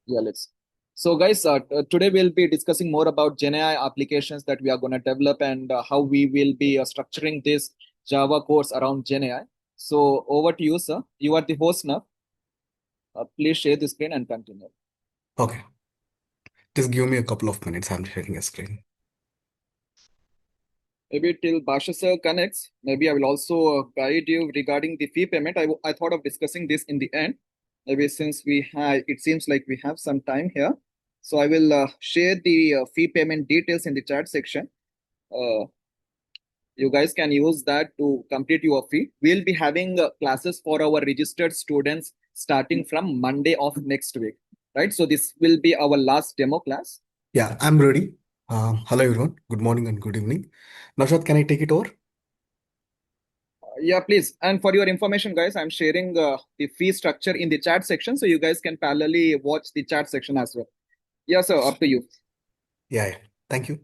Yeah, let's. So, guys, today we'll be discussing more about GenAI applications that we are going to develop and how we will be structuring this Java course around GenAI. So, over to you, sir. You are the host now. Please share the screen and continue. Okay, just give me a couple of minutes. I'm sharing a screen. Maybe till Basha sir connects, maybe I will also guide you regarding the fee payment. I thought of discussing this in the end. Maybe since we have, it seems like we have some time here. So I will share the fee payment details in the chat section. Uh, you guys can use that to complete your fee. We'll be having classes for our registered students starting from Monday of next week, right? So this will be our last demo class. Yeah, I'm ready. Hello, everyone. Good morning and good evening. Naushad, can I take it over? Yeah, please. And for your information, guys, I'm sharing the fee structure in the chat section, so you guys can parallelly watch the chat section as well. Yeah, sir, up to you. Yeah. Thank you.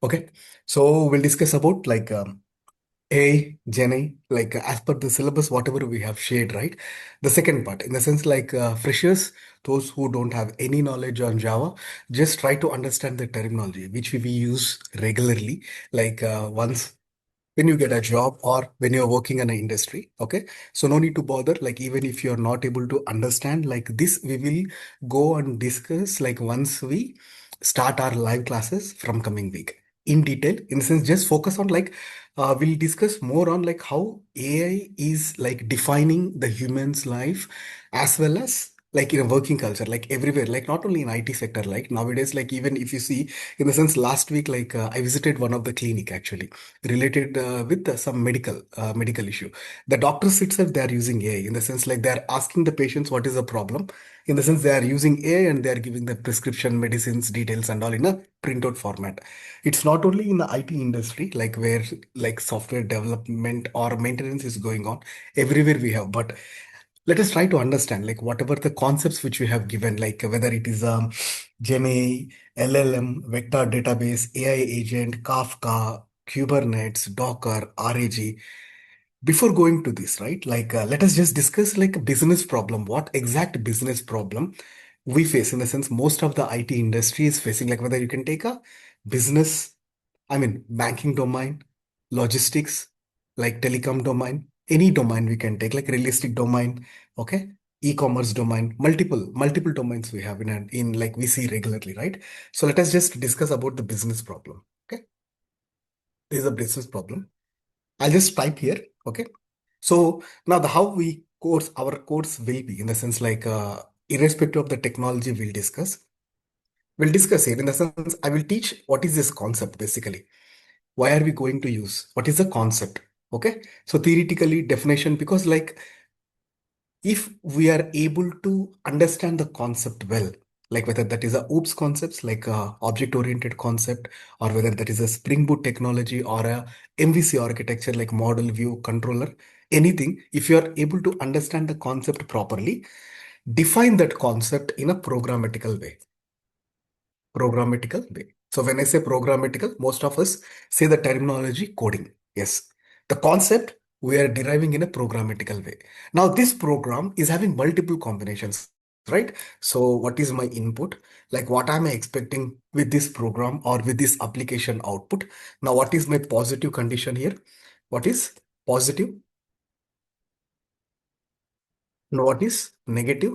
Okay, so we'll discuss about AI, GenAI, as per the syllabus, whatever we have shared, right? The second part, in the sense freshers, those who don't have any knowledge on Java, just try to understand the terminology which we use regularly. Once when you get a job or when you're working in an industry, okay, so no need to bother, like even if you're not able to understand like this, we will go and discuss like once we start our live classes from coming week in detail. In the sense, just focus on we'll discuss more on like how AI is like defining the human's life, as well as like in a working culture, like everywhere, like not only in IT sector, like nowadays, like even if you see, in the sense last week, I visited one of the clinic actually related with some medical issue. The doctors itself, they are using AI, in the sense like they are asking the patients what is the problem. In the sense they are using AI and they are giving the prescription medicines details and all in a printout format. It's not only in the IT industry, like where like software development or maintenance is going on. Everywhere we have, but let us try to understand like whatever the concepts which we have given, like whether it is GenAI, LLM, vector database, AI agent, Kafka, Kubernetes, Docker, RAG. Before going to this, right? Let us just discuss like a business problem. What exact business problem we face? In the sense, most of the IT industry is facing, like whether you can take a business, I mean, banking domain, logistics, like telecom domain, any domain we can take, like realistic domain, okay, e-commerce domain, multiple domains we have in like we see regularly, right? So let us just discuss about the business problem. Okay, there is a business problem. I'll just type here. Okay, so now the how we course our course will be, in the sense irrespective of the technology we'll discuss it in the sense I will teach what is this concept basically. Why are we going to use? What is the concept? Okay. So theoretically definition, because like if we are able to understand the concept well, like whether that is a OOPS concepts, like a object oriented concept, or whether that is a Spring Boot technology or a MVC architecture, like model view controller, anything, if you are able to understand the concept properly, define that concept in a programmatical way. Programmatical way. So when I say programmatical, most of us say the terminology coding. Yes. The concept we are deriving in a programmatical way. Now this program is having multiple combinations, right? So what is my input? Like what am I expecting with this program or with this application output? Now what is my positive condition here? What is positive? Now what is negative?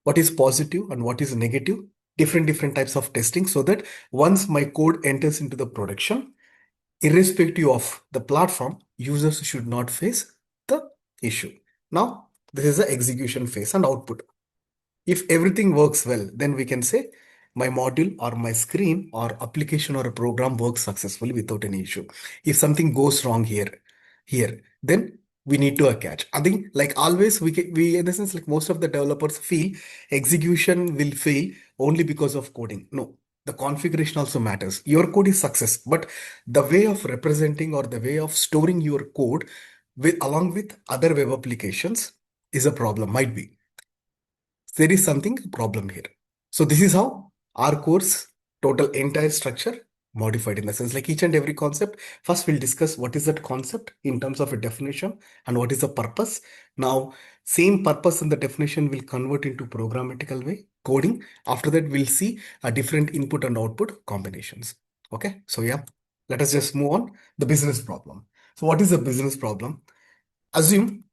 What is positive and what is negative? Different types of testing, so that once my code enters into the production, irrespective of the platform, users should not face the issue. Now this is the execution phase and output. If everything works well, then we can say my module or my screen or application or a program works successfully without any issue. If something goes wrong here, then we need to catch. I think like always we in the sense like most of the developers feel execution will fail only because of coding. No, the configuration also matters. Your code is success, but the way of representing or the way of storing your code with along with other web applications is a problem, might be there is something problem here. So this is how our course total entire structure Modified in the sense like each and every concept. First, we'll discuss what is that concept in terms of a definition and what is the purpose. Now, same purpose and the definition will convert into programmatical way, coding. After that, we'll see a different input and output combinations. Okay, so yeah, let us just move on. The business problem. So, what is the business problem? Assume,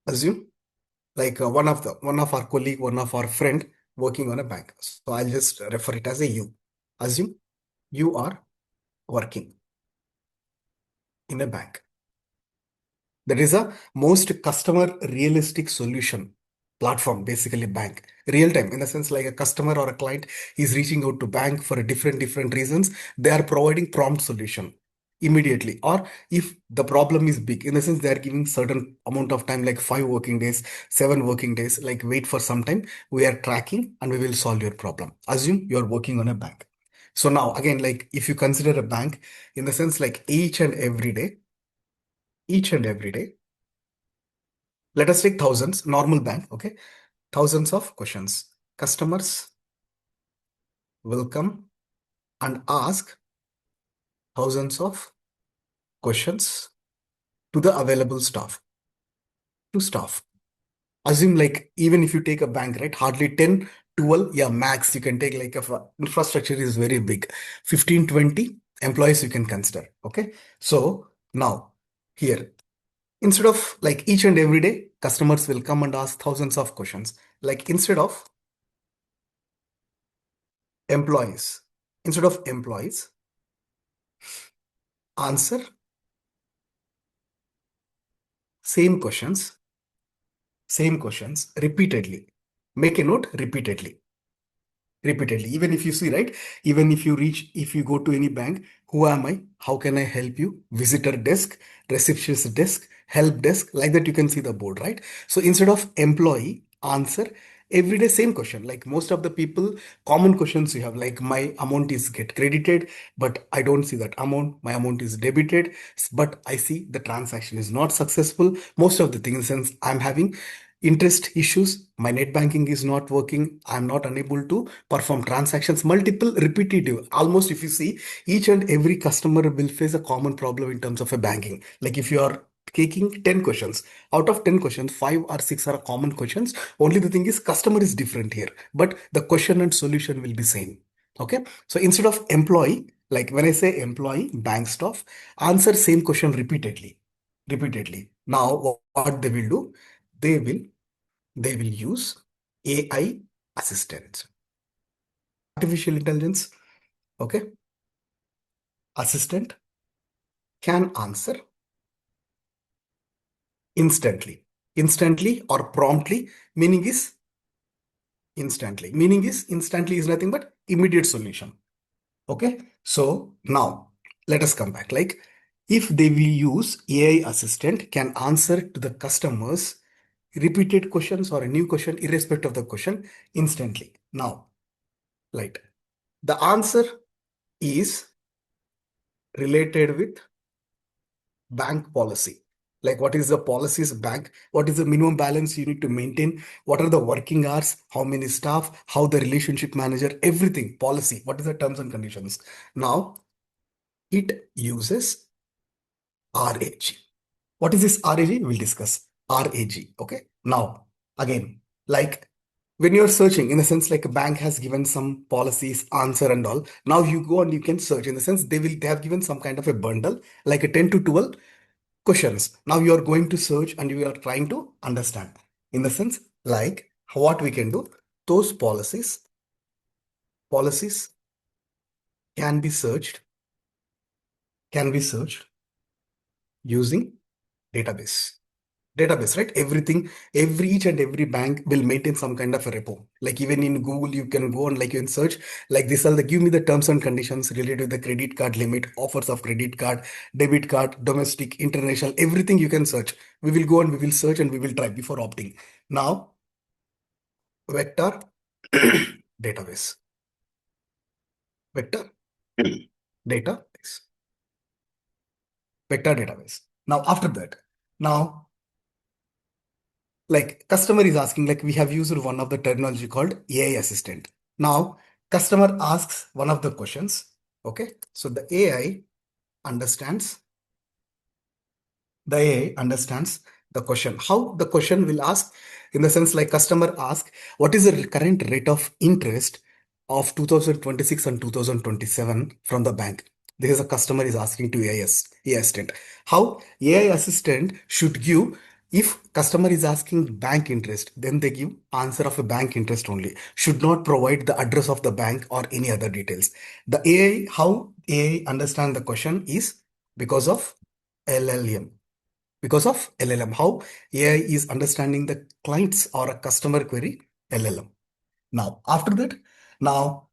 assume like one of our colleague, one of our friend working on a bank. So I'll just refer it as a you. Assume you are working in a bank. That is a most customer realistic solution platform, basically bank. Real time, in the sense like a customer or a client is reaching out to bank for a different reasons. They are providing prompt solution immediately. Or if the problem is big, in the sense they are giving certain amount of time, like 5 working days, 7 working days, like wait for some time. We are tracking and we will solve your problem. Assume you are working on a bank. So now again, like if you consider a bank in the sense like each and every day, let us take thousands, normal bank, okay? Thousands of questions. Customers will come and ask thousands of questions to the available staff, to staff. Assume like even if you take a bank, right, hardly 10, 12, yeah, max you can take like if infrastructure is very big, 15, 20 employees you can consider, okay? So now here, instead of like each and every day, customers will come and ask thousands of questions. Like employees, instead of employees, answer same questions, same questions repeatedly. Make a note repeatedly. Even if you see, right, even if you go to any bank, who am I, how can I help you, visitor desk, receptionist desk, help desk, like that you can see the board, right? So instead of employee, answer every day same question. Like most of the people, common questions you have, like my amount is get credited, but I don't see that amount, my amount is debited, but I see the transaction is not successful. Most of the things, since I'm having interest issues, my net banking is not working, I'm not unable to perform transactions, multiple repetitive. Almost if you see, each and every customer will face a common problem in terms of a banking. Like if you are taking 10 questions, out of 10 questions, 5 or 6 are common questions. Only the thing is customer is different here, but the question and solution will be same. Okay. So instead of employee, like when I say employee, bank staff, answer same question repeatedly. Now what they will do? They will they will use AI assistant, artificial intelligence, okay, assistant can answer instantly or promptly, meaning is instantly is nothing but immediate solution. Okay, so now let us come back. Like if they will use AI assistant can answer to the customers repeated questions or a new question irrespective of the question instantly. Now, right, the answer is related with bank policy. Like what is the policies bank? What is the minimum balance you need to maintain? What are the working hours? How many staff? How the relationship manager? Everything policy. What is the terms and conditions? Now it uses RAG. What is this RAG? We'll discuss RAG. Okay. Now again, like when you're searching, in a sense, like a bank has given some policies, answer and all. Now you go and you can search. In the sense, they have given some kind of a bundle, like a 10 to 12 questions. Now you are going to search and you are trying to understand. In the sense, like what we can do, those policies can be searched using database. Database, right? Everything, each and every bank will maintain some kind of a repo. Like even in Google, you can go and like you can search like this all the give me the terms and conditions related to the credit card limit, offers of credit card, debit card, domestic, international, everything you can search. We will go and we will search and we will try before opting. Now, vector database, vector database, vector database. Now after that, now like customer is asking, like we have used one of the terminology called AI assistant. Now customer asks one of the questions. Okay, so understands the AI understands the question. How the question will ask, in the sense like customer ask, what is the current rate of interest of 2026 and 2027 from the bank? This is a customer is asking to AI assistant. How AI assistant should give, if customer is asking bank interest, then they give answer of a bank interest only. Should not provide the address of the bank or any other details. The AI, how AI understand the question is because of LLM, because of LLM. How AI is understanding the clients or a customer query? LLM. Now, after that, now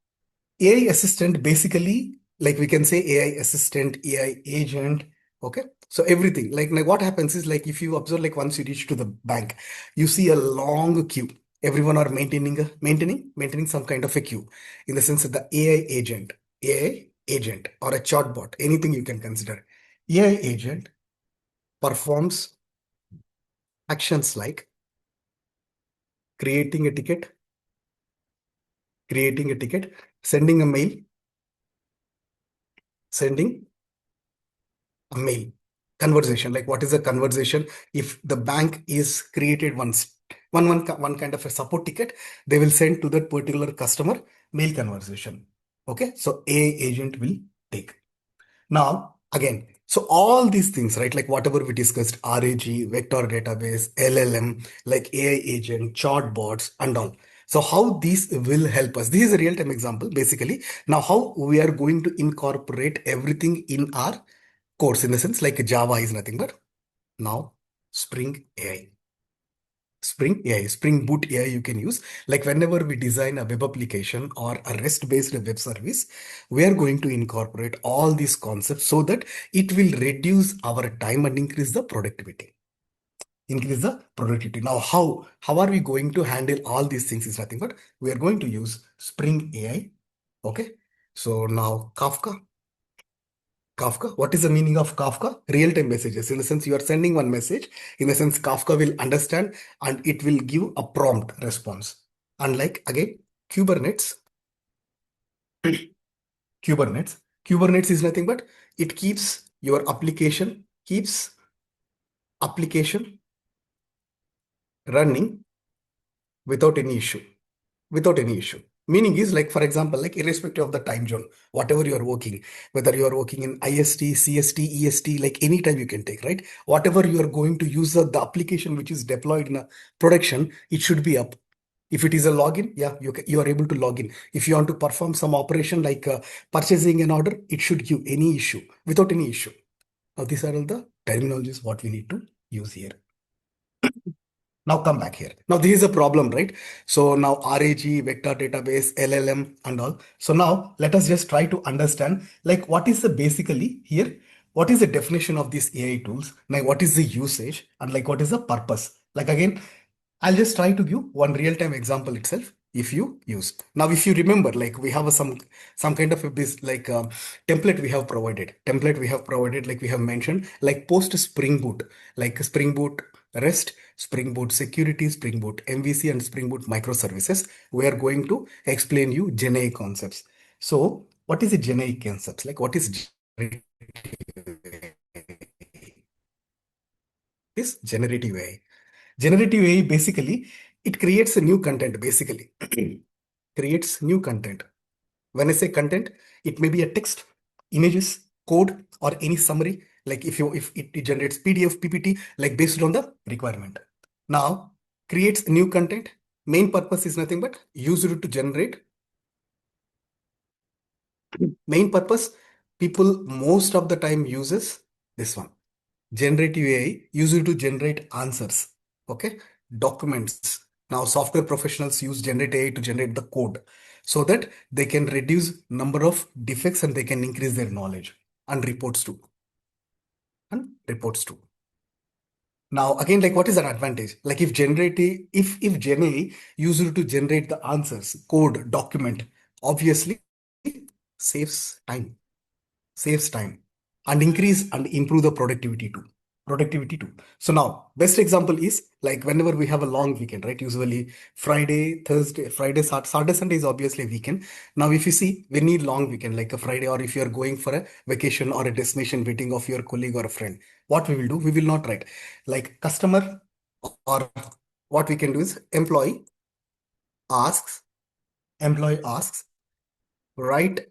AI assistant basically, like we can say AI assistant, AI agent. Okay. So everything like what happens is like if you observe, like once you reach to the bank, you see a long queue. Everyone are maintaining some kind of a queue, in the sense that the AI agent or a chatbot, anything you can consider. AI agent performs actions like creating a ticket, creating a ticket, sending a mail, sending a mail, conversation. Like what is a conversation? If the bank is created once, one kind of a support ticket, they will send to that particular customer mail conversation. Okay, so a agent will take. Now, again, so all these things, right? Like whatever we discussed, RAG, vector database, LLM, like AI agent, chatbots, and all. So how these will help us? This is a real-time example, basically. Now, how we are going to incorporate everything in our course, in the sense like Java is nothing but now Spring AI. Spring AI, Spring Boot AI you can use. Like whenever we design a web application or a REST-based web service, we are going to incorporate all these concepts so that it will reduce our time and increase the productivity. Increase the productivity. Now, how are we going to handle all these things is nothing but we are going to use Spring AI. Okay. So now Kafka. What is the meaning of Kafka? Real-time messages. In the sense you are sending one message, in the sense Kafka will understand and it will give a prompt response. Unlike again, Kubernetes, Kubernetes is nothing but it keeps your application running without any issue. Without any issue. Meaning is like, for example, like irrespective of the time zone, whatever you are working, whether you are working in IST, CST, EST, like any time you can take, right? Whatever you are going to use the application which is deployed in a production, it should be up. If it is a login, yeah, you are able to log in. If you want to perform some operation like purchasing an order, it should give any issue without any issue. Now, these are all the terminologies what we need to use here. Now come back here. Now this is a problem, right? So now RAG, vector database, LLM and all. So now let us just try to understand like what is the basically here, what is the definition of these AI tools? Like what is the usage and like what is the purpose? Like again, I'll just try to give one real-time example itself if you use. Now, if you remember, like we have some kind of a like template we have provided. Template we have provided, like we have mentioned, like post Spring Boot, like Spring Boot REST, Spring Boot security, Spring Boot MVC, and Spring Boot microservices. We are going to explain you GenAI concepts. So, what is the GenAI concepts? Like, what is generative AI? Generative AI basically it creates a new content basically. Creates new content. When I say content, it may be a text, images, code, or any summary. Like if it generates PDF, PPT, like based on the requirement. Now creates new content. Main purpose is nothing but use it to generate. Main purpose, people most of the time uses this one. Generative AI used to generate answers, okay, documents. Now, software professionals use generative AI to generate the code so that they can reduce number of defects and they can increase their knowledge and reports too. And reports too. Now, again, like what is an advantage? Like if GenAI used to generate the answers, code, document, obviously saves time, saves time and increase and improve the productivity too. productivity too. So now, best example is like whenever we have a long weekend, right? Usually Friday, Thursday, Friday, Saturday, Sunday is obviously a weekend. Now, if you see, we need long weekend, like a Friday, or if you're going for a vacation or a destination meeting of your colleague or a friend, what we will do, we will not write like customer, or what we can do is asks, employee asks, write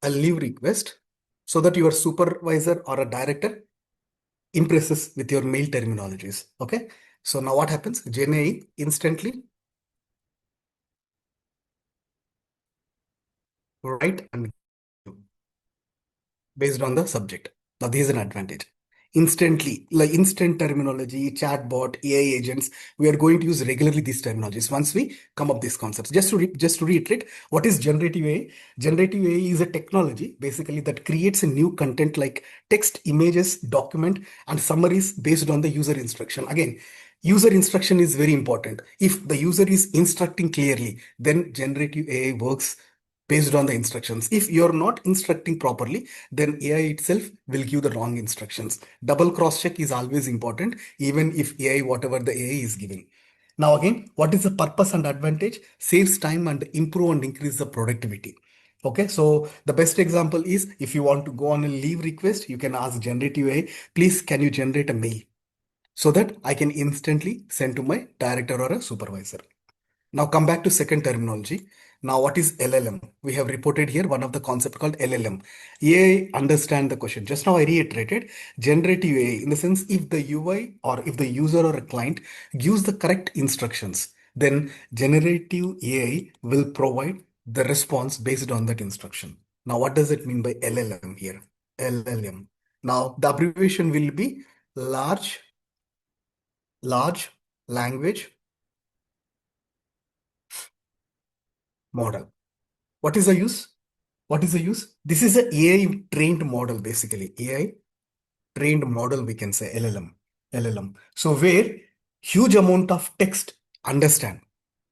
a leave request so that your supervisor or a director impresses with your mail terminologies. Okay. So now what happens? GenAI instantly write and based on the subject. Now, this is an advantage. Instantly, like instant terminology, chatbot, AI agents, we are going to use regularly these terminologies once we come up these concepts. Just to reiterate, what is generative AI? Generative AI is a technology basically that creates a new content like text, images, document, and summaries based on the user instruction. Again, user instruction is very important. If the user is instructing clearly, then generative AI works based on the instructions. If you're not instructing properly, then AI itself will give the wrong instructions. Double cross check is always important, even if AI, whatever the AI is giving. Now, again, what is the purpose and advantage? Saves time and improve and increase the productivity. Okay, so the best example is if you want to go on a leave request, you can ask generative AI, please, can you generate a mail so that I can instantly send to my director or a supervisor. Now come back to second terminology. Now what is LLM? We have reported here one of the concept called LLM. AI understand the question. Just now I reiterated generative AI in the sense if the UI or if the user or a client gives the correct instructions, then generative AI will provide the response based on that instruction. Now what does it mean by LLM here? LLM. Now the abbreviation will be large, large language model. What is the use? What is the use? This is a AI trained model, basically. AI trained model, we can say LLM. LLM. So where huge amount of text understand.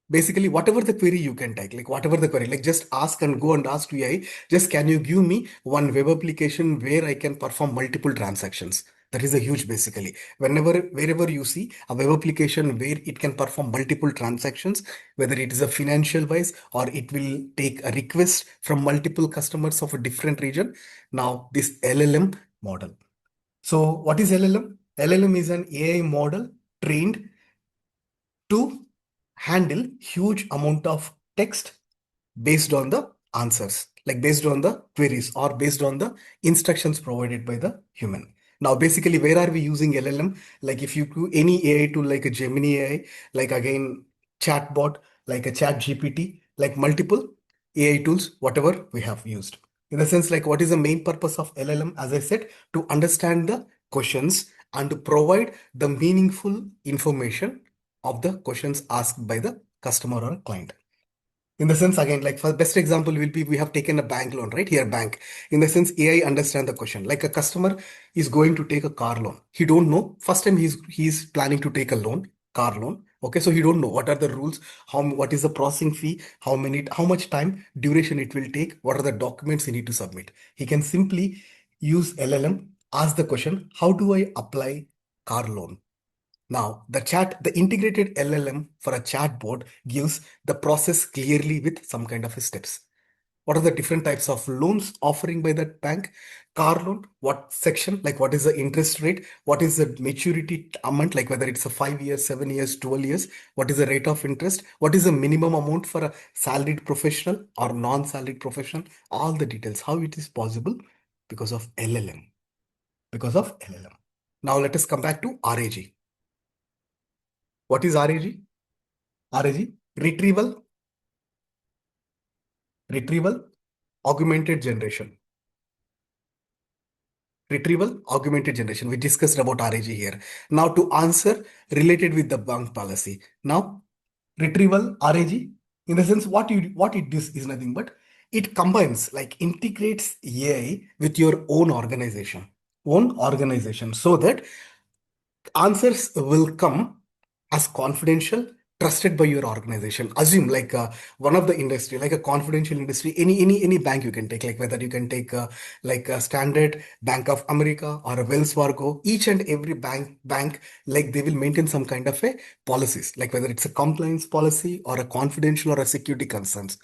Basically, whatever the query you can type, like whatever the query, like just ask and go and ask to AI, just can you give me one web application where I can perform multiple transactions? That is a huge basically. Wherever you see a web application where it can perform multiple transactions, whether it is a financial wise or it will take a request from multiple customers of a different region. Now, this LLM model. So, what is LLM? LLM is an AI model trained to handle huge amount of text based on the answers, like based on the queries or based on the instructions provided by the human. Now, basically, where are we using LLM? Like if you do any AI tool like a Gemini AI, like again, chatbot, like a chat GPT, like multiple AI tools, whatever we have used. In the sense, like what is the main purpose of LLM? As I said, to understand the questions and to provide the meaningful information of the questions asked by the customer or client. In the sense, again, like for best example will be we have taken a bank loan, right? Here, bank. In the sense, AI understand the question. Like a customer is going to take a car loan. He don't know. First time he's planning to take a loan, car loan. Okay, so he don't know what are the rules, what is the processing fee, how much time duration it will take, what are the documents he need to submit. He can simply use LLM, ask the question, how do I apply car loan? Now, the integrated LLM for a chatbot gives the process clearly with some kind of steps. What are the different types of loans offering by that bank? Car loan, what section, like what is the interest rate? What is the maturity amount, like whether it's a 5 years, 7 years, 12 years? What is the rate of interest? What is the minimum amount for a salaried professional or non-salaried professional? All the details, how it is possible because of LLM, because of LLM. Now let us come back to RAG. What is RAG? RAG, retrieval, augmented generation. Retrieval, augmented generation. We discussed about RAG here. Now to answer related with the bank policy. Now, retrieval, RAG, in the sense what it does is nothing but it combines, like integrates AI with your own organization, so that answers will come as confidential, trusted by your organization. Assume like one of the industry, like a confidential industry, any bank you can take, like whether you can take like a Standard Bank of America or a Wells Fargo. Each and every bank like they will maintain some kind of a policies, like whether it's a compliance policy or a confidential or a security concerns.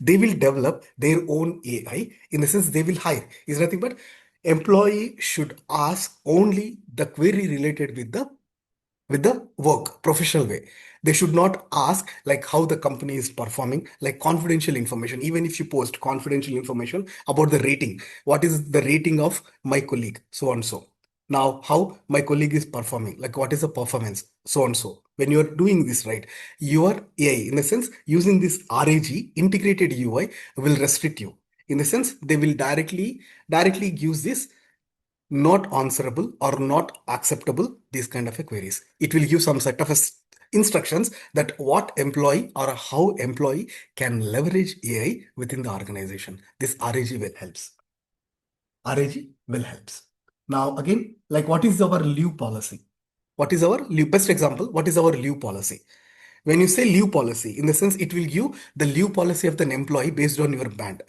They will develop their own AI. In the sense they will hire is nothing but employee should ask only the query related with the work professional way. They should not ask like how the company is performing, like confidential information. Even if you post confidential information about the rating, what is the rating of my colleague, so and so. Now how my colleague is performing, like what is the performance, so and so. When you are doing this, right, your AI in a sense using this RAG integrated UI will restrict you. In the sense they will directly use this not answerable or not acceptable, these kind of a queries. It will give some set of instructions that what employee or how employee can leverage AI within the organization. This RAG will helps. RAG will helps. Now again, like what is our leave policy? What is our leave? Best example, what is our leave policy? When you say leave policy, in the sense it will give the leave policy of an employee based on your band.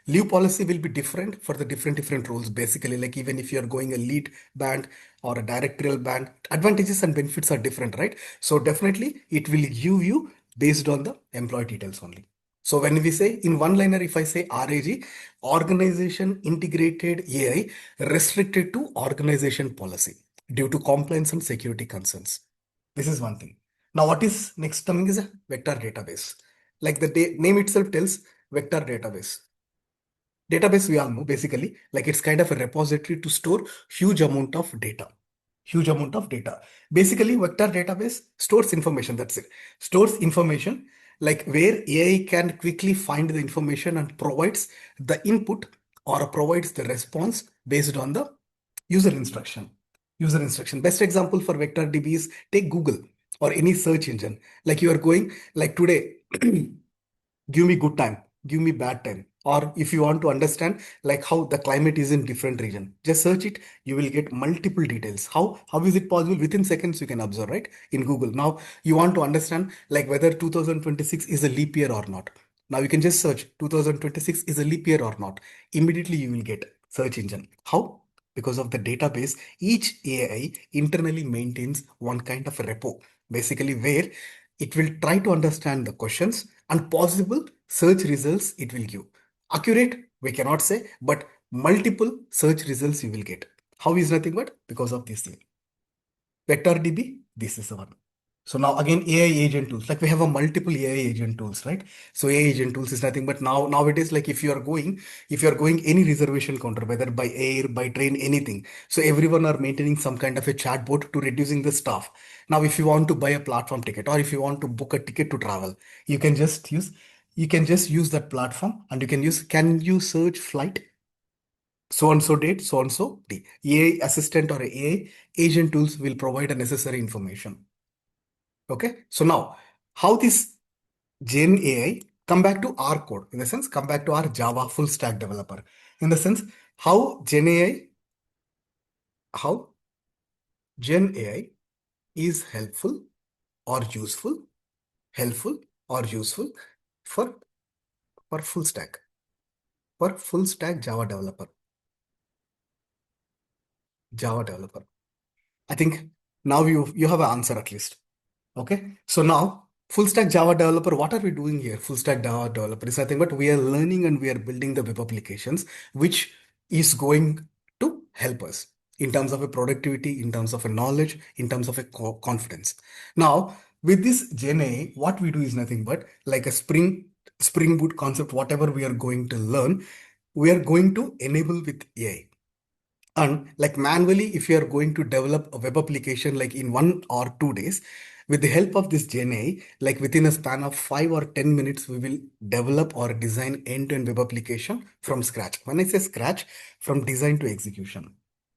Leave policy will be different for the different roles. Basically, like even if you are going a lead band or a directorial band, advantages and benefits are different, right? So definitely it will give you based on the employee details only. So when we say in one liner, if I say RAG, organization integrated AI restricted to organization policy due to compliance and security concerns. This is one thing. Now, what is next coming is a vector database. Like the name itself tells, vector database. Database we all know basically like it's kind of a repository to store huge amount of data. Huge amount of data. Basically, vector database stores information. That's it. Stores information like where AI can quickly find the information and provides the input or provides the response based on the user instruction. User instruction. Best example for vector DB is take Google or any search engine. Like you are going like today. Give me good time, give me bad time. Or if you want to understand like how the climate is in different region, just search it, you will get multiple details. How is it possible? Within seconds you can observe, right, in Google. Now you want to understand like whether 2026 is a leap year or not. Now you can just search 2026 is a leap year or not. Immediately you will get search engine. How? Because of the database, each AI internally maintains one kind of repo, basically where it will try to understand the questions and possible search results it will give. Accurate, we cannot say, but multiple search results you will get. How is nothing but because of this thing. Vector DB, this is the one. So now again AI agent tools, like we have a multiple AI agent tools, right? So AI agent tools is nothing but nowadays, like if you are going any reservation counter, whether by air, by train, anything. So everyone are maintaining some kind of a chatbot to reducing the staff. Now, if you want to buy a platform ticket or if you want to book a ticket to travel, you can just use you can just use that platform and you can use can you search flight so and so date, so and so day. AI assistant or AI agent tools will provide the necessary information. Okay. So now, how this Gen AI come back to our code, in the sense, come back to our Java full stack developer, in the sense, how Gen AI, how Gen AI is helpful or useful for for full stack, for full stack Java developer. I think now you have an answer at least. Okay. So now, full stack Java developer, what are we doing here? Full stack Java developer is nothing but we are learning and we are building the web applications, which is going to help us in terms of a productivity, in terms of a knowledge, in terms of a confidence. Now, with this Gen AI, what we do is nothing but like a Spring Boot concept, whatever we are going to learn, we are going to enable with AI. And like manually, if you are going to develop a web application like in 1 or 2 days, with the help of this GenAI, like within a span of 5 or 10 minutes, we will develop or design end-to-end web application from scratch. When I say scratch, from design to execution.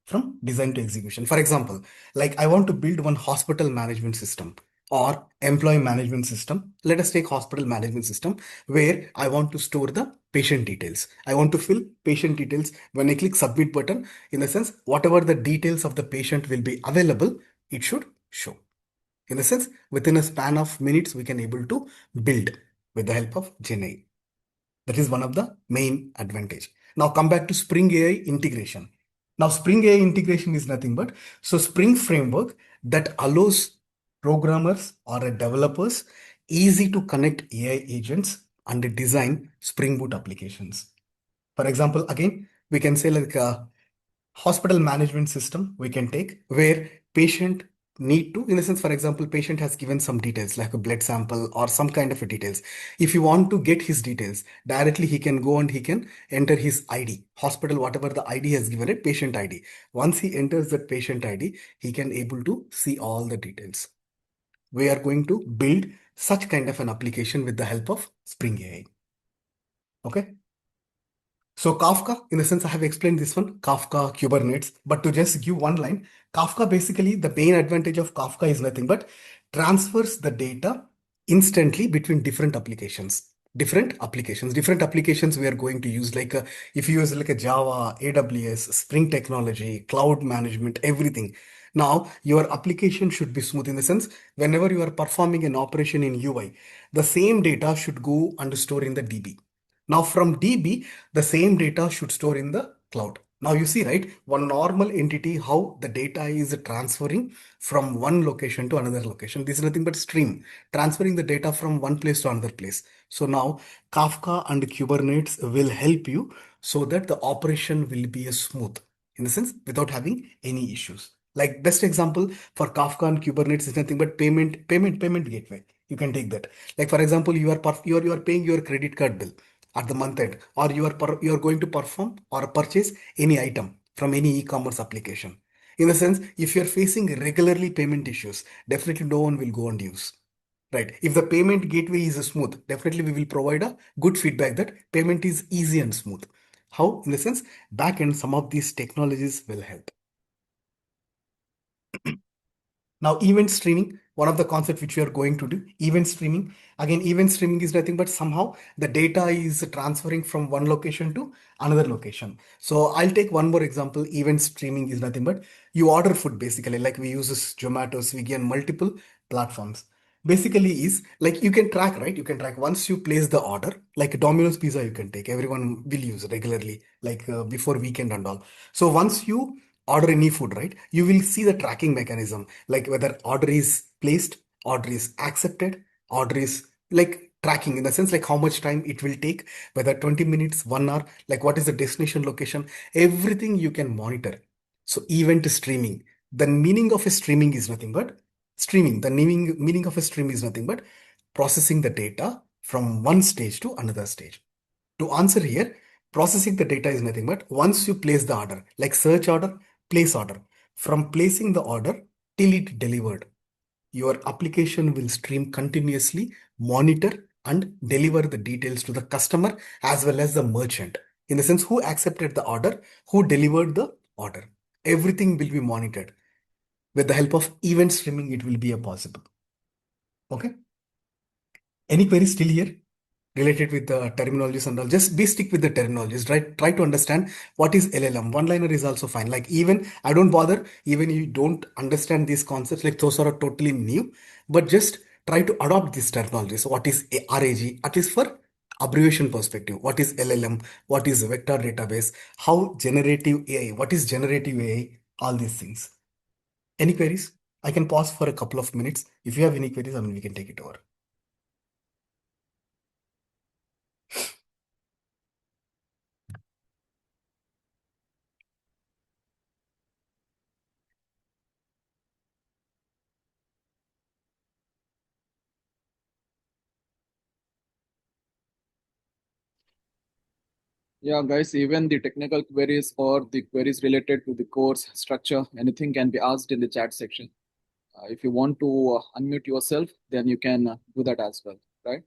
From design to execution. For example, like I want to build one hospital management system or employee management system. Let us take hospital management system where I want to store the patient details. I want to fill patient details. When I click submit button, in the sense, whatever the details of the patient will be available, it should show. In the sense, within a span of minutes, we can able to build with the help of GenAI. That is one of the main advantage. Now come back to Spring AI integration. Now Spring AI integration is nothing but Spring framework that allows programmers or developers easy to connect AI agents and design Spring Boot applications. For example, again, we can say like hospital management system we can take where patient need to, in a sense, for example, patient has given some details like a blood sample or some kind of a details. If you want to get his details directly, he can go and he can enter his ID, hospital, whatever the ID has given it, patient ID. Once he enters that patient ID, he can able to see all the details. We are going to build such kind of an application with the help of Spring AI. Okay. So Kafka, in the sense I have explained this one, Kafka, Kubernetes, but to just give one line, Kafka basically the main advantage of Kafka is nothing but transfers the data instantly between different applications. Different applications we are going to use like if you use like a Java, AWS, Spring technology, cloud management, everything. Now your application should be smooth in the sense whenever you are performing an operation in UI, the same data should go and store in the DB. Now from DB, the same data should store in the cloud. Now you see, right, one normal entity, how the data is transferring from one location to another location. This is nothing but stream, transferring the data from one place to another place. So now Kafka and Kubernetes will help you so that the operation will be a smooth in the sense without having any issues. Like best example for Kafka and Kubernetes is nothing but payment gateway. You can take that. Like for example, you are paying your credit card bill at the month end, or you are going to perform or purchase any item from any e-commerce application. In the sense, if you are facing regularly payment issues, definitely no one will go and use. Right. If the payment gateway is smooth, definitely we will provide a good feedback that payment is easy and smooth. How? In the sense, back end, some of these technologies will help. Now, event streaming, one of the concepts which we are going to do, event streaming. Again, event streaming is nothing but somehow the data is transferring from one location to another location. So I'll take one more example. Event streaming is nothing but you order food basically, like we use this Zomato, Swiggy, and multiple platforms. Basically, is like you can track, right? You can track once you place the order, like Domino's pizza, you can take. Everyone will use regularly, like before weekend and all. So once you order any food, right, you will see the tracking mechanism like whether order is placed, order is accepted, order is like tracking in the sense like how much time it will take, whether 20 minutes, 1 hour, like what is the destination location, everything you can monitor. So event streaming, the meaning of a streaming is nothing but streaming. The meaning of a stream is nothing but processing the data from one stage to another stage. To answer here, processing the data is nothing but once you place the order, like search order, place order, from placing the order till it delivered, your application will stream continuously, monitor and deliver the details to the customer as well as the merchant. In the sense, who accepted the order, who delivered the order. Everything will be monitored. With the help of event streaming, it will be a possible. Okay. Any queries still here related with the terminologies and all? Just be stick with the terminologies, right? Try to understand what is LLM. One liner is also fine. Like even I don't bother, even you don't understand these concepts, like those are totally new, but just try to adopt these terminologies. What is RAG, at least for abbreviation perspective? What is LLM? What is vector database? How generative AI? What is generative AI? All these things. Any queries? I can pause for a couple of minutes. If you have any queries, I mean, we can take it over. Yeah, guys, even the technical queries or the queries related to the course structure, anything can be asked in the chat section. If you want to unmute yourself, then you can do that as well, right?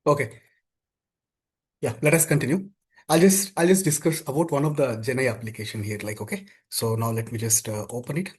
Okay. Yeah, let us continue. I'll just discuss about one of the GenAI application here. Like, okay. So now let me just open it.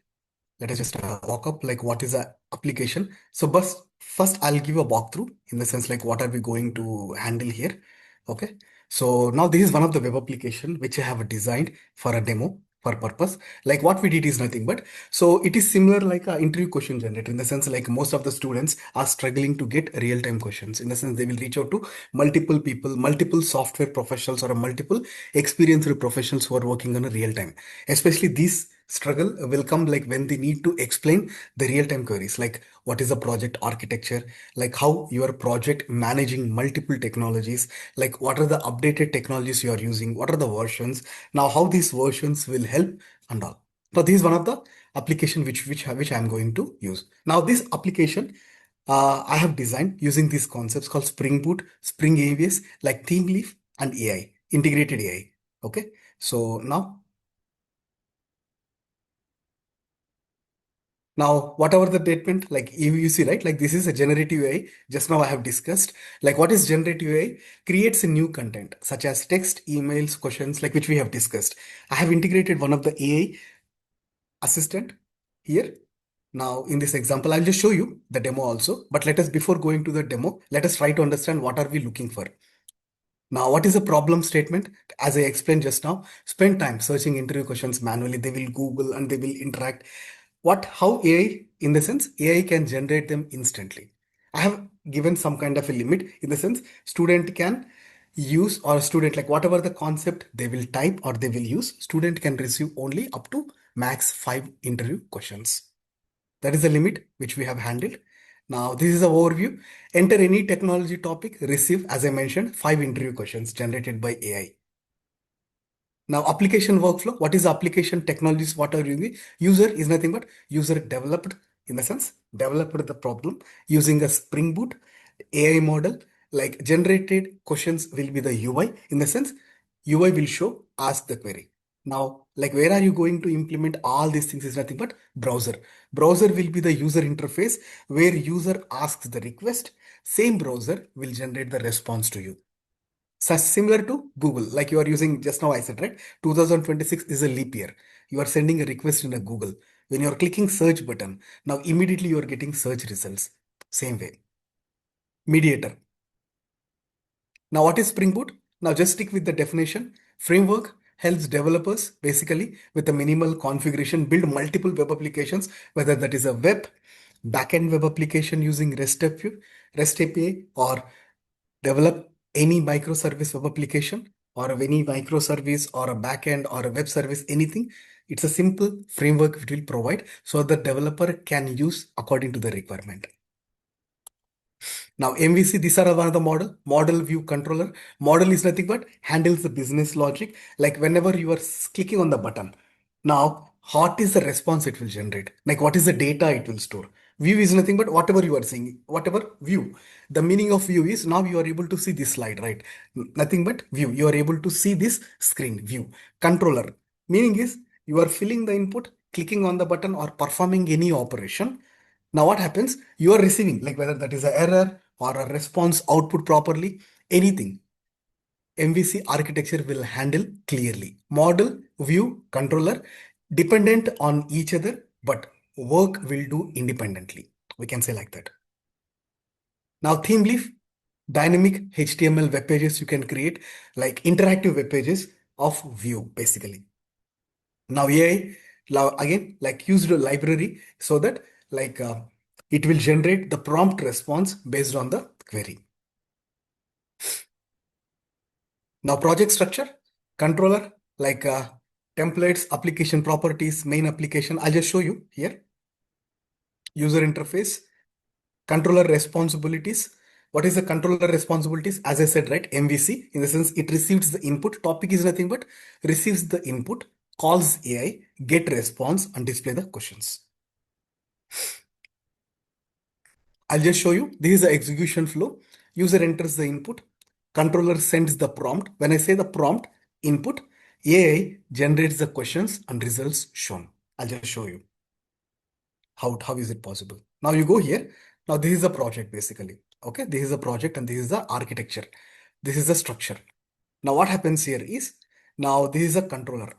Let us just walk up like what is the application. So first I'll give a walkthrough in the sense like what are we going to handle here. Okay. So now this is one of the web application which I have designed for a demo for purpose. Like what we did is nothing but so it is similar like a interview question generator in the sense like most of the students are struggling to get real-time questions in the sense they will reach out to multiple people, multiple software professionals or a multiple experienced professionals who are working on a real time. Especially these struggle will come like when they need to explain the real-time queries like what is the project architecture, like how your project managing multiple technologies, like what are the updated technologies you are using, what are the versions, now how these versions will help and all. So this is one of the application which I am going to use. Now this application I have designed using these concepts called Spring Boot, Spring AVS, like Theme Leaf and AI, integrated AI. Okay. So now, whatever the statement, like you see, right? Like this is a generative AI. Just now I have discussed. Like what is generative AI? Creates a new content such as text, emails, questions, like which we have discussed. I have integrated one of the AI assistant here. Now, in this example, I'll just show you the demo also. But let us, before going to the demo, let us try to understand what are we looking for. Now, what is the problem statement? As I explained just now, spend time searching interview questions manually. They will Google and they will interact. How AI, in the sense, AI can generate them instantly. I have given some kind of a limit in the sense student can use or student like whatever the concept they will type or they will use, student can receive only up to max 5 interview questions. That is the limit which we have handled. Now, this is an overview. Enter any technology topic, receive, as I mentioned, 5 interview questions generated by AI. Now, application workflow. What is the application technologies? What are you? User is nothing but user developed in the sense developed the problem using a Spring Boot AI model. Like generated questions will be the UI in the sense UI will show ask the query. Now, like where are you going to implement all these things is nothing but browser. Browser will be the user interface where user asks the request. Same browser will generate the response to you. Such similar to Google, like you are using just now I said, right? 2026 is a leap year. You are sending a request in a Google. When you are clicking search button, now immediately you are getting search results. Same way. Mediator. Now, what is Spring Boot? Now, just stick with the definition. Framework helps developers basically with a minimal configuration build multiple web applications, whether that is a web, backend web application using REST API, or develop any microservice web application or any microservice or a backend or a web service, anything. It's a simple framework which will provide so the developer can use according to the requirement. Now, MVC, these are one of the model view controller. Model is nothing but handles the business logic. Like whenever you are clicking on the button, now what is the response it will generate? Like what is the data it will store? View is nothing but whatever you are seeing, whatever view. The meaning of view is now you are able to see this slide, right? Nothing but view. You are able to see this screen view. Controller, meaning is you are filling the input, clicking on the button or performing any operation. Now what happens? You are receiving like whether that is an error or a response output properly, anything. MVC architecture will handle clearly. Model, view, controller, dependent on each other, but work will do independently. We can say like that. Now theme leaf, dynamic HTML web pages you can create like interactive web pages of view basically. Now AI again like used a library so that like it will generate the prompt response based on the query. Now project structure, controller like templates, application properties, main application. I'll just show you here. User interface, controller responsibilities. What is the controller responsibilities? As I said, right? MVC in the sense it receives the input. Topic is nothing but receives the input, calls AI, get response and display the questions. I'll just show you. This is the execution flow. User enters the input. Controller sends the prompt. When I say the prompt input, AI generates the questions and results shown. I'll just show you how is it possible. Now you go here. Now this is a project basically. Okay, this is a project and this is the architecture. This is the structure. Now what happens here is, now this is a controller.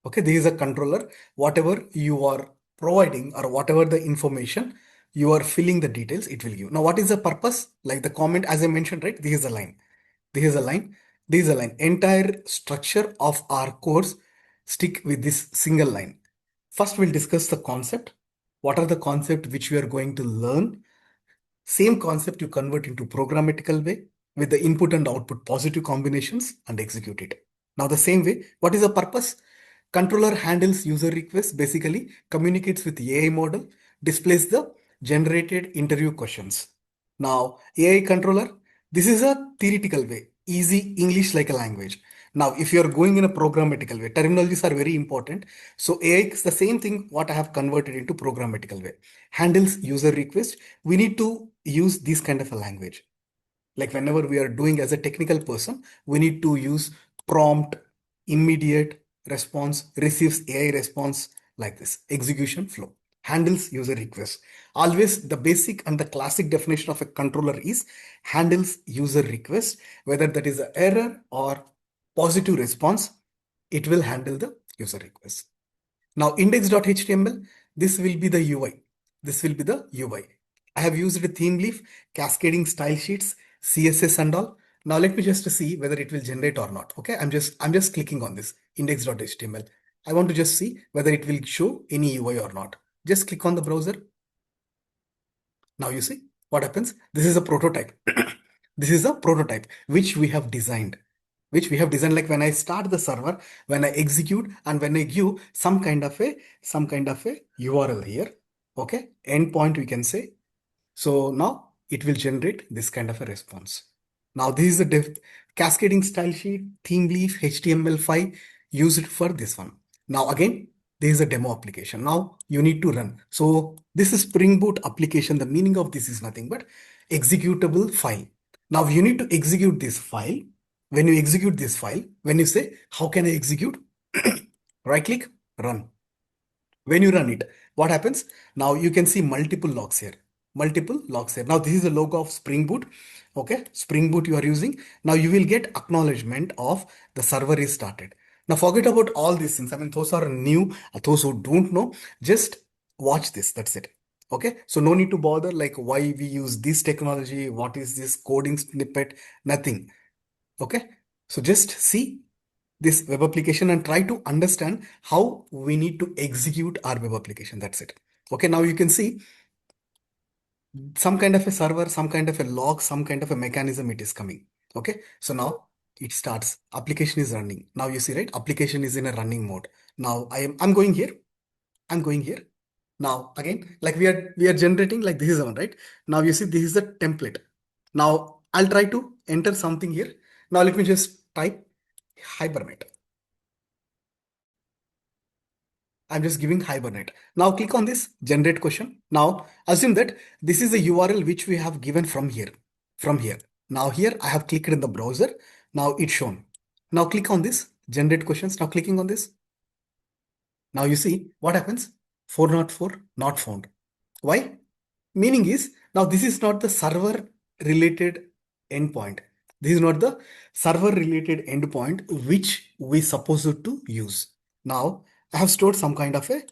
Okay, this is a controller. Whatever you are providing or whatever the information you are filling the details, it will give. Now what is the purpose? Like the comment as I mentioned, right? This is a line. This is a line. This is a line. Entire structure of our course stick with this single line. First, we'll discuss the concept. What are the concepts which we are going to learn? Same concept you convert into programmatical way with the input and output positive combinations and execute it. Now the same way, what is the purpose? Controller handles user requests, basically communicates with the AI model, displays the generated interview questions. Now AI controller, this is a theoretical way, easy English like a language. Now if you are going in a programmatical way, terminologies are very important. So AI is the same thing what I have converted into programmatical way. Handles user request. We need to use this kind of a language. Like whenever we are doing as a technical person, we need to use prompt, immediate response, receives AI response, like this. Execution flow. Handles user request. Always the basic and the classic definition of a controller is handles user request, whether that is an error or positive response, it will handle the user request. Now index.html, this will be the UI. This will be the UI. I have used a theme leaf, cascading style sheets, CSS and all. Now let me just see whether it will generate or not. Okay, I'm just clicking on this index.html. I want to just see whether it will show any UI or not. Just click on the browser. Now you see what happens. This is a prototype. This is a prototype which we have designed. Like when I start the server, when I execute and when I give some kind of a URL here. Okay, endpoint we can say. So now it will generate this kind of a response. Now this is the cascading style sheet, theme leaf, HTML5 used for this one. Now again, there is a demo application. Now you need to run. So this is Spring Boot application. The meaning of this is nothing but executable file. Now you need to execute this file. When you execute this file, when you say, how can I execute? Right click, run. When you run it, what happens? Now you can see multiple logs here. Multiple logs here. Now this is the logo of Spring Boot. Okay, Spring Boot you are using. Now you will get acknowledgement of the server is started. Now forget about all these things. I mean, those are new. Those who don't know, just watch this. That's it. Okay, so no need to bother like why we use this technology. What is this coding snippet? Nothing. Okay, so just see this web application and try to understand how we need to execute our web application. That's it. Okay, now you can see some kind of a server, some kind of a log, some kind of a mechanism it is coming. Okay, so now it starts. Application is running. Now you see, right? Application is in a running mode. Now I'm going here. I'm going here. Now again, like we are generating like this is one, right? Now you see this is the template. Now I'll try to enter something here. Now let me just type Hibernate. I'm just giving Hibernate. Now click on this generate question. Now assume that this is the URL which we have given from here. From here. Now here I have clicked in the browser. Now it's shown. Now click on this generate questions. Now clicking on this. Now you see what happens. 404 not found. Why? Meaning is now this is not the server related endpoint. This is not the server related endpoint which we supposed to use. Now I have stored some kind of a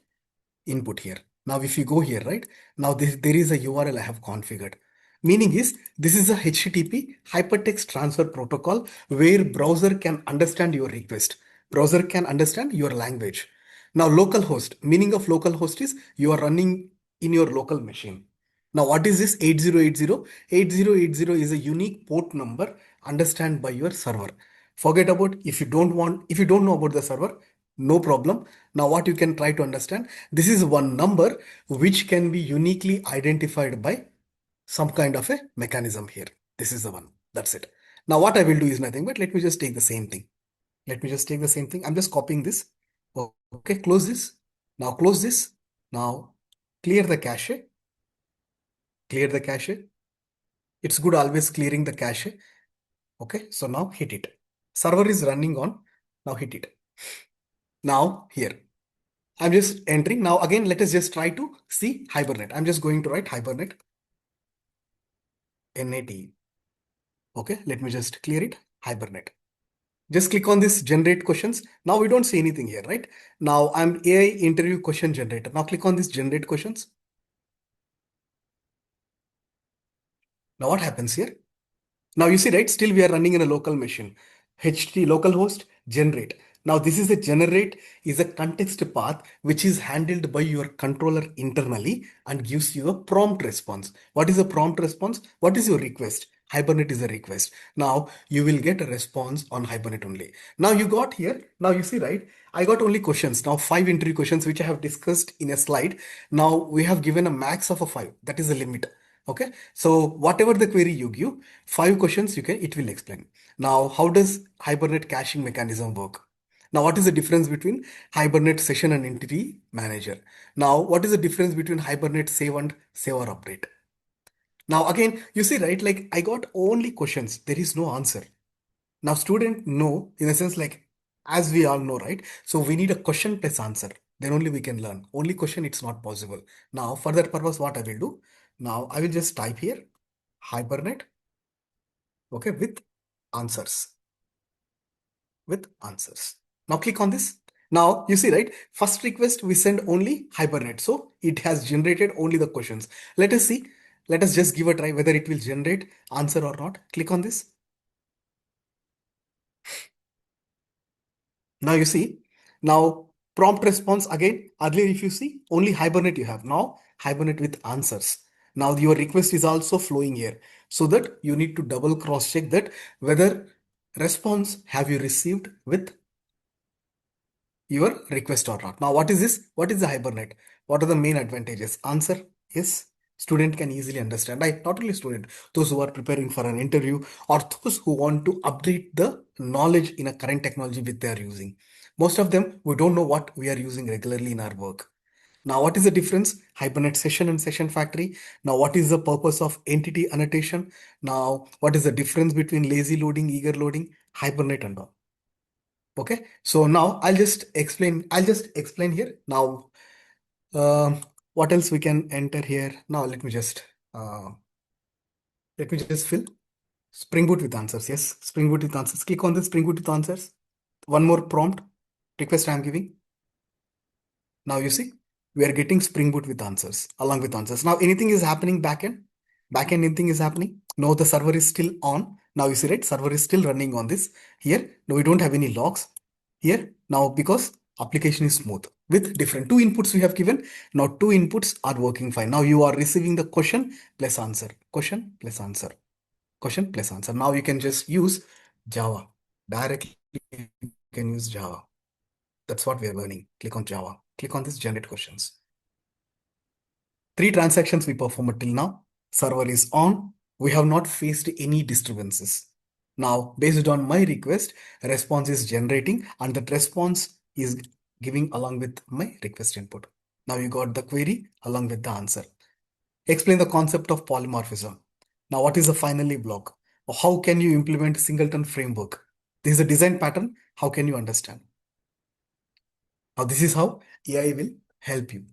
input here. Now if you go here, right? Now there is a URL I have configured. Meaning is this is a HTTP hypertext transfer protocol where browser can understand your request. Browser can understand your language. Now localhost, meaning of localhost is you are running in your local machine. Now what is this 8080? 8080 is a unique port number understand by your server. Forget about if you don't know about the server, no problem. Now what you can try to understand, this is one number which can be uniquely identified by some kind of a mechanism here. This is the one. That's it. Now what I will do is nothing but let me just take the same thing. Let me just take the same thing. I'm just copying this. Okay, close this. Now close this. Now clear the cache. Clear the cache. It's good always clearing the cache. Okay, so now hit it. Server is running on. Now hit it. Now here. I'm just entering. Now again, let us just try to see Hibernate. I'm just going to write Hibernate. NAT. Okay, let me just clear it. Hibernate. Just click on this generate questions. Now we don't see anything here, right? Now I'm AI interview question generator. Now click on this generate questions. Now what happens here? Now you see, right? Still we are running in a local machine. HT localhost generate. Now this is a generate is a context path which is handled by your controller internally and gives you a prompt response. What is a prompt response? What is your request? Hibernate is a request. Now you will get a response on Hibernate only. Now you got here. Now you see, right? I got only questions. Now 5 interview questions which I have discussed in a slide. Now we have given a max of a 5. That is the limit. Okay. So whatever the query you give, 5 questions it will explain. Now, how does Hibernate caching mechanism work? Now, what is the difference between Hibernate session and entity manager? Now, what is the difference between Hibernate save and save or update? Now, again, you see, right? Like I got only questions. There is no answer. Now, student know in a sense like as we all know, right? So we need a question plus answer. Then only we can learn. Only question, it's not possible. Now, for that purpose, what I will do? Now, I will just type here Hibernate, okay, with answers. Now click on this. Now you see, right? First request we send only Hibernate. So it has generated only the questions. Let us see. Let us just give a try whether it will generate answer or not. Click on this. Now you see. Now prompt response again. Earlier if you see only Hibernate you have. Now Hibernate with answers. Now your request is also flowing here. So that you need to double cross check that whether response have you received with your request or not. Now, what is this? What is the Hibernate? What are the main advantages? Answer is student can easily understand. Not only student, those who are preparing for an interview or those who want to update the knowledge in a current technology which they are using. Most of them, we don't know what we are using regularly in our work. Now, what is the difference? Hibernate session and session factory. Now, what is the purpose of entity annotation? Now, what is the difference between lazy loading, eager loading, Hibernate and all? Okay, so now I'll just explain here. Now, um, what else we can enter here? Now, uh, let me just fill Spring Boot with answers. Yes, Spring Boot with answers. Click on the Spring Boot with answers. One more prompt request I'm giving. Now you see, we are getting Spring Boot with answers, along with answers. Now anything is happening backend. Backend anything is happening. No, the server is still on. Now you see, right? Server is still running on this. Here, no, we don't have any logs here. Now because application is smooth with different two inputs we have given. Now two inputs are working fine. Now you are receiving the question plus answer, question plus answer, question plus answer. Now you can just use Java directly. You can use Java. That's what we are learning. Click on Java. Click on this generate questions. 3 transactions we performed till now. Server is on. We have not faced any disturbances. Now, based on my request, a response is generating and that response is giving along with my request input. Now you got the query along with the answer. Explain the concept of polymorphism. Now, what is the finally block? How can you implement singleton framework? This is a design pattern. How can you understand? Now, this is how AI will help you.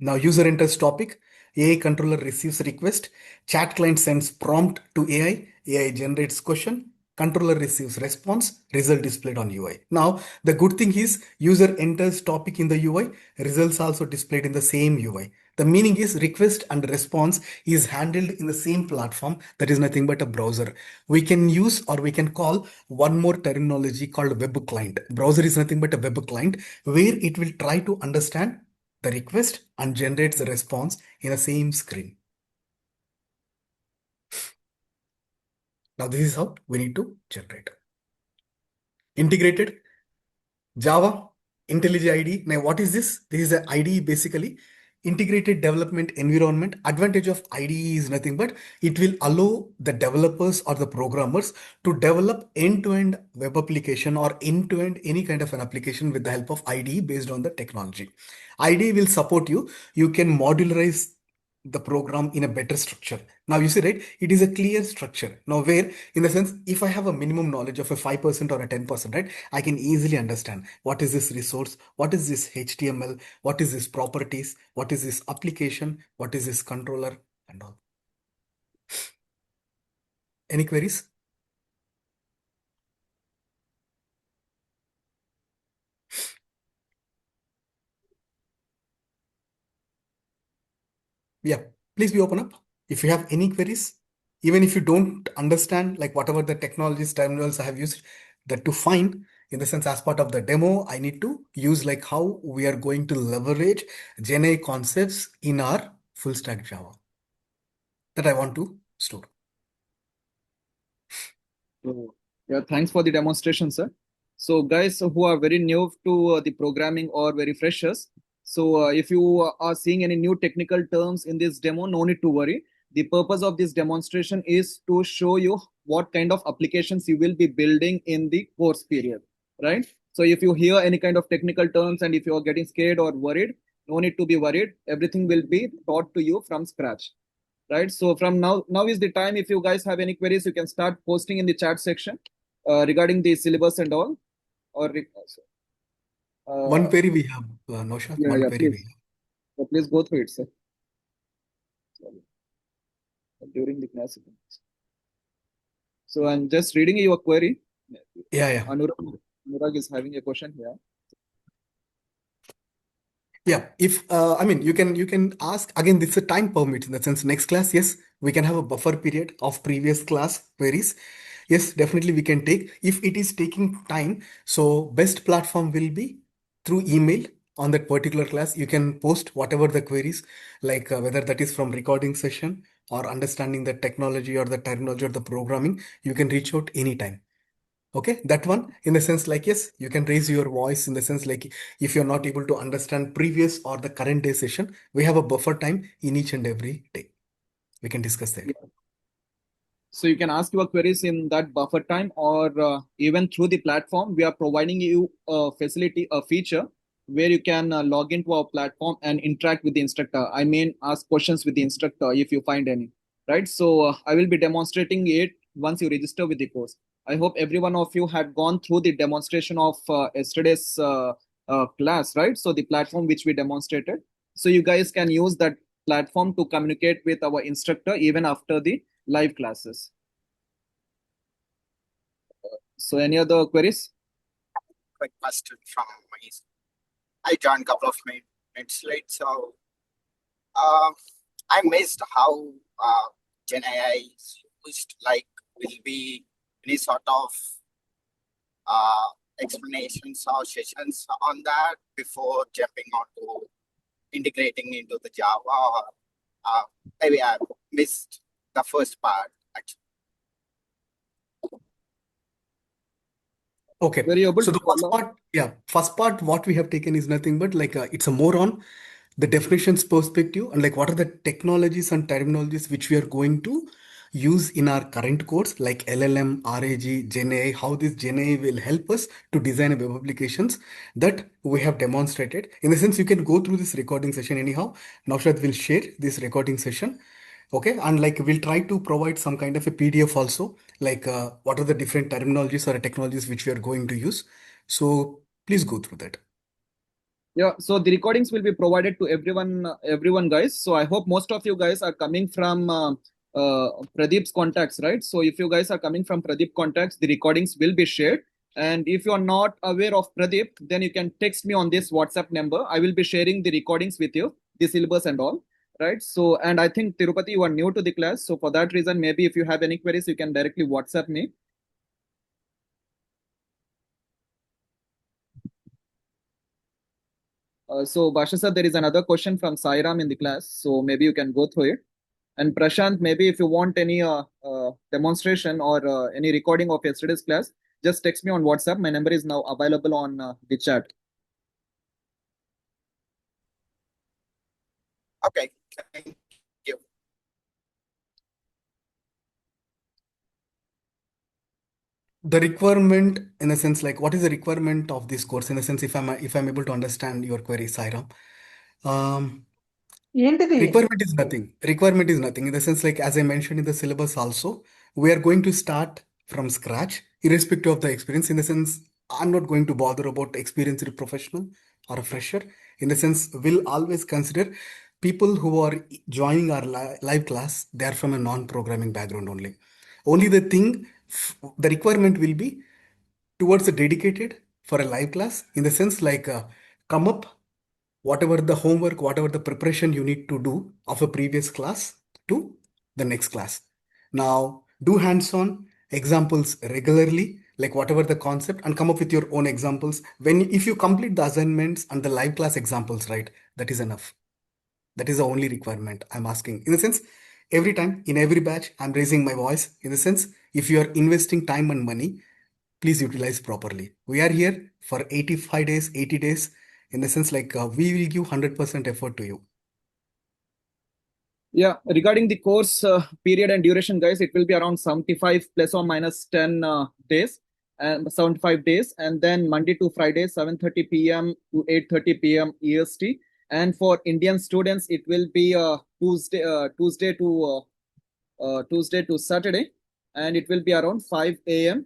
Now user enters topic, AI controller receives request, chat client sends prompt to AI generates question, controller receives response, result displayed on UI. Now the good thing is user enters topic in the UI, results also displayed in the same UI. The meaning is request and response is handled in the same platform, that is nothing but a browser. We can use or we can call one more terminology called web client. Browser is nothing but a web client where it will try to understand the request and generates the response in the same screen. Now this is how we need to generate. Integrated Java IntelliJ IDE. Now what is this? This is the IDE basically. Integrated development environment. Advantage of IDE is nothing but it will allow the developers or the programmers to develop end-to-end web application or end-to-end any kind of an application with the help of IDE based on the technology. IDE will support you. You can modularize the program in a better structure. Now you see, right? It is a clear structure. Now, where in the sense, if I have a minimum knowledge of a 5% or a 10%, right? I can easily understand what is this resource, what is this HTML, what is this properties, what is this application, what is this controller, and all. Any queries? Yeah, please be open up. If you have any queries, even if you don't understand, like whatever the technologies, terminals I have used, that to find in the sense as part of the demo, I need to use like how we are going to leverage GenAI concepts in our full stack Java that I want to store. So, yeah, thanks for the demonstration, sir. So, guys who are very new to the programming or very freshers, so if you are seeing any new technical terms in this demo, no need to worry. The purpose of this demonstration is to show you what kind of applications you will be building in the course period, right? So, if you hear any kind of technical terms and if you are getting scared or worried, no need to be worried. Everything will be taught to you from scratch, right? So from now is the time. If you guys have any queries, you can start posting in the chat section regarding the syllabus and all. Or One uh, query we have, Naushad, yeah, one yeah, query we please. have. Please go through it, sir. Sorry. During the class. So I'm just reading your query. Yeah, yeah. Anurag is having a question here. Yeah, if I mean you can ask again. This is a time permit in the sense next class. Yes, we can have a buffer period of previous class queries. Yes, definitely we can take if it is taking time. So best platform will be through email on that particular class. You can post whatever the queries, like whether that is from recording session or understanding the technology or the terminology or the programming. You can reach out anytime. Okay, that one in the sense like yes, you can raise your voice in the sense like if you're not able to understand previous or the current day session, we have a buffer time in each and every day. We can discuss that. Yeah. So you can ask your queries in that buffer time or even through the platform. We are providing you a facility, a feature where you can log into our platform and interact with the instructor. I mean, ask questions with the instructor if you find any, right? So I will be demonstrating it once you register with the course. I hope every one of you had gone through the demonstration of yesterday's class, right? So the platform which we demonstrated. So you guys can use that platform to communicate with our instructor even after the live classes. So any other queries? Quick question from my I joined a couple of minutes late, so uh, I missed how Gen AI is used. Like, will be any sort of uh, explanations or sessions on that before jumping onto integrating into the Java? Or, uh, maybe I missed the first part. Actually. Okay, Were you able so to the first follow? part, yeah, first part, what we have taken is nothing but like it's a more on the definitions perspective and like what are the technologies and terminologies which we are going to use in our current course like LLM, RAG, GenAI, how this GenAI will help us to design a web applications that we have demonstrated. In the sense, you can go through this recording session anyhow. Naushad will share this recording session. Okay, and like we'll try to provide some kind of a PDF also, like what are the different terminologies or technologies which we are going to use. So please go through that. Yeah, so the recordings will be provided to everyone, guys. So I hope most of you guys are coming from Pradeep's contacts, right? So if you guys are coming from Pradeep contacts, the recordings will be shared. And if you are not aware of Pradeep, then you can text me on this WhatsApp number. I will be sharing the recordings with you, the syllabus and all, right? So, and I think Tirupati, you are new to the class. So for that reason, maybe if you have any queries, you can directly WhatsApp me. So Basha sir, there is another question from Sairam in the class. So maybe you can go through it. And Prashant, maybe if you want any demonstration or any recording of yesterday's class, just text me on WhatsApp. My number is now available on the chat. Okay, thank you. The requirement in a sense like what is the requirement of this course in a sense if I'm able to understand your query, Sairam. Um, ఏంటిది? Requirement is nothing. Requirement is nothing in the sense, like as I mentioned in the syllabus also, we are going to start from scratch, irrespective of the experience. In the sense, I'm not going to bother about experienced professional or a fresher. In the sense, we'll always consider people who are joining our live class, they are from a non-programming background only. Only the thing, the requirement will be towards a dedicated for a live class, in the sense like come up whatever the homework, whatever the preparation you need to do of a previous class to the next class. Now, do hands-on examples regularly, like whatever the concept, and come up with your own examples. If you complete the assignments and the live class examples, right, that is enough. That is the only requirement I'm asking. In the sense, every time in every batch, I'm raising my voice. In the sense, if you are investing time and money, please utilize properly. We are here for 85 days, 80 days, in the sense like we will give 100% effort to you. Yeah, regarding the course period and duration, guys, it will be around 75 plus or minus 10 days and 75 days, and then Monday to Friday, 7:30 p.m. to 8:30 p.m. EST. And for Indian students, it will be Tuesday to Saturday, and it will be around 5 a.m.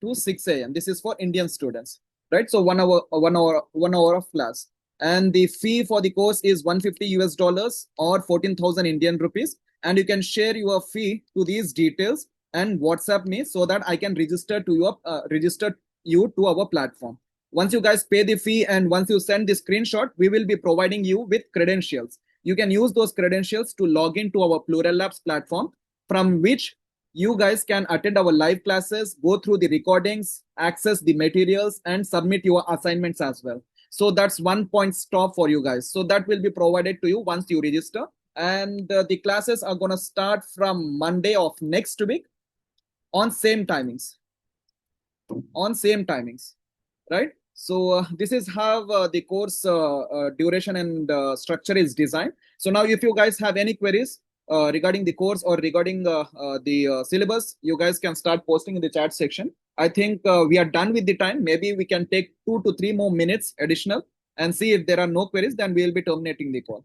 to 6 a.m. This is for Indian students, right? So 1 hour of class. And the fee for the course is 150 US dollars or 14,000 Indian rupees. And you can share your fee to these details and WhatsApp me so that I can register you to our platform. Once you guys pay the fee and once you send the screenshot, we will be providing you with credentials. You can use those credentials to log into our Plural Labs platform, from which you guys can attend our live classes, go through the recordings, access the materials, and submit your assignments as well. So that's one point stop for you guys. So that will be provided to you once you register. And the classes are going to start from Monday of next week on same timings. Right? So this is how the course duration and structure is designed. So now if you guys have any queries regarding the course or regarding the syllabus, you guys can start posting in the chat section. I think we are done with the time. Maybe we can take 2 to 3 more minutes additional and see if there are no queries, then we will be terminating the call.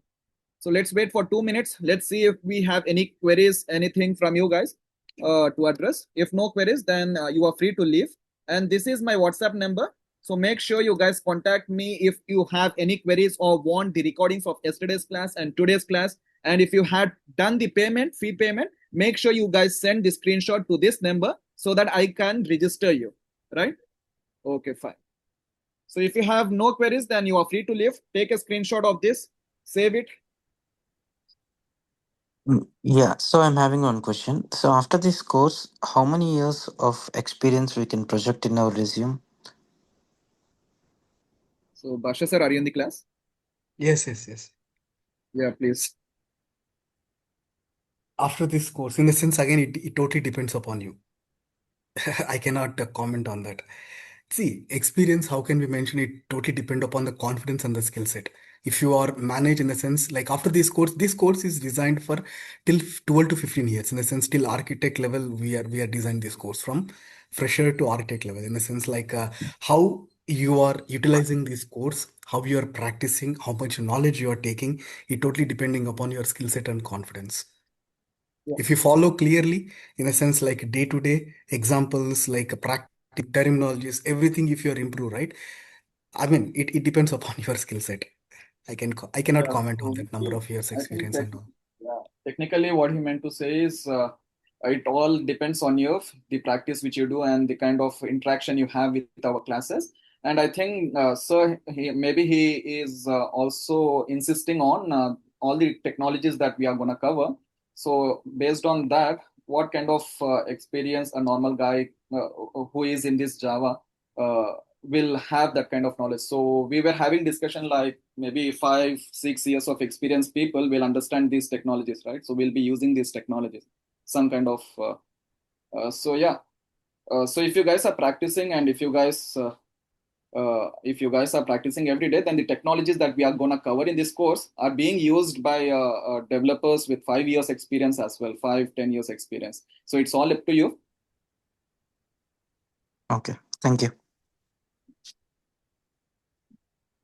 So let's wait for 2 minutes. Let's see if we have any queries, anything from you guys to address. If no queries, then you are free to leave. And this is my WhatsApp number. So make sure you guys contact me if you have any queries or want the recordings of yesterday's class and today's class. And if you had done the fee payment, make sure you guys send the screenshot to this number so that I can register you, right? Okay, fine. So if you have no queries, then you are free to leave. Take a screenshot of this, save it. Yeah, so I'm having one question. So after this course, how many years of experience we can project in our resume? So Basha sir, are you in the class? Yes, yes, yes. Yeah, please. After this course, in the sense, again, it totally depends upon you. I cannot comment on that. See, experience, how can we mention it? Totally depend upon the confidence and the skill set. If you are managed in the sense, like after this course is designed for till 12 to 15 years. In the sense, till architect level, we are designed this course from fresher to architect level. In the sense, like how you are utilizing this course, how you are practicing, how much knowledge you are taking, it totally depending upon your skill set and confidence. Yeah. If you follow clearly, in a sense, like day-to-day examples, like practice terminologies, everything, if you're improved, right? I mean, it depends upon your skill set. I cannot Yeah, comment on so that number of years I think experience and all. yeah, technically what he meant to say is it all depends on you, the practice which you do and the kind of interaction you have with our classes. And I think, sir, maybe he is also insisting on all the technologies that we are going to cover. So based on that, what kind of experience a normal guy who is in this Java uh, will have that kind of knowledge. So we were having discussion like maybe 5 6 years of experience people will understand these technologies, right? So we'll be using these technologies, some kind of so yeah. So if you guys are practicing and if you guys are practicing every day, then the technologies that we are going to cover in this course are being used by developers with 5 years experience as well, 5 10 years experience. So it's all up to you. Okay, thank you.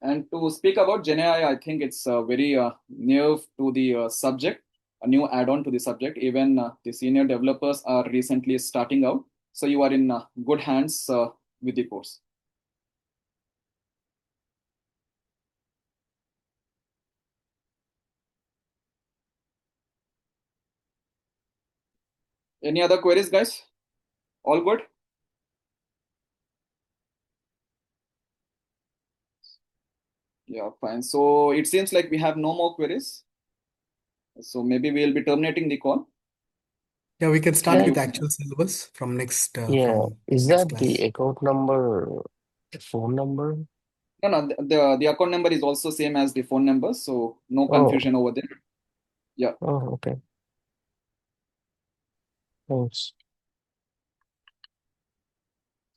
And to speak about GenAI, I think it's very near to the subject, a new add-on to the subject. Even the senior developers are recently starting out, so you are in good hands with the course. Any other queries, guys? All good? Yeah, fine. So it seems like we have no more queries. So maybe we'll be terminating the call. Yeah, we can start Thank Yeah, with you. the actual syllabus yeah. from Is next that the class. account number, the phone number? No, no, the account number is also same as the phone number, so no Oh, confusion over there. Yeah. oh, okay. Thanks.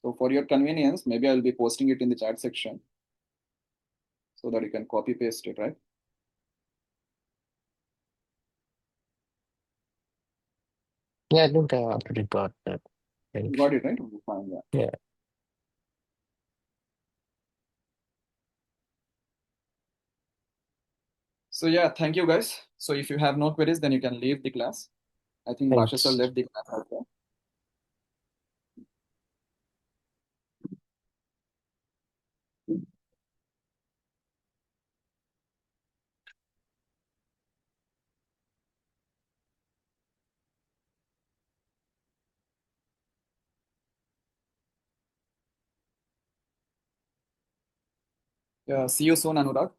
So for your convenience, maybe I'll be posting it in the chat section so that you can copy paste it, right? Yeah, I think I already got that. You Thanks. got it, right? Fine, yeah. Yeah. So yeah, thank you guys. So if you have no queries, then you can leave the class. I think Basha sir Thanks. left the class as well. Yeah, see you soon, Anurag.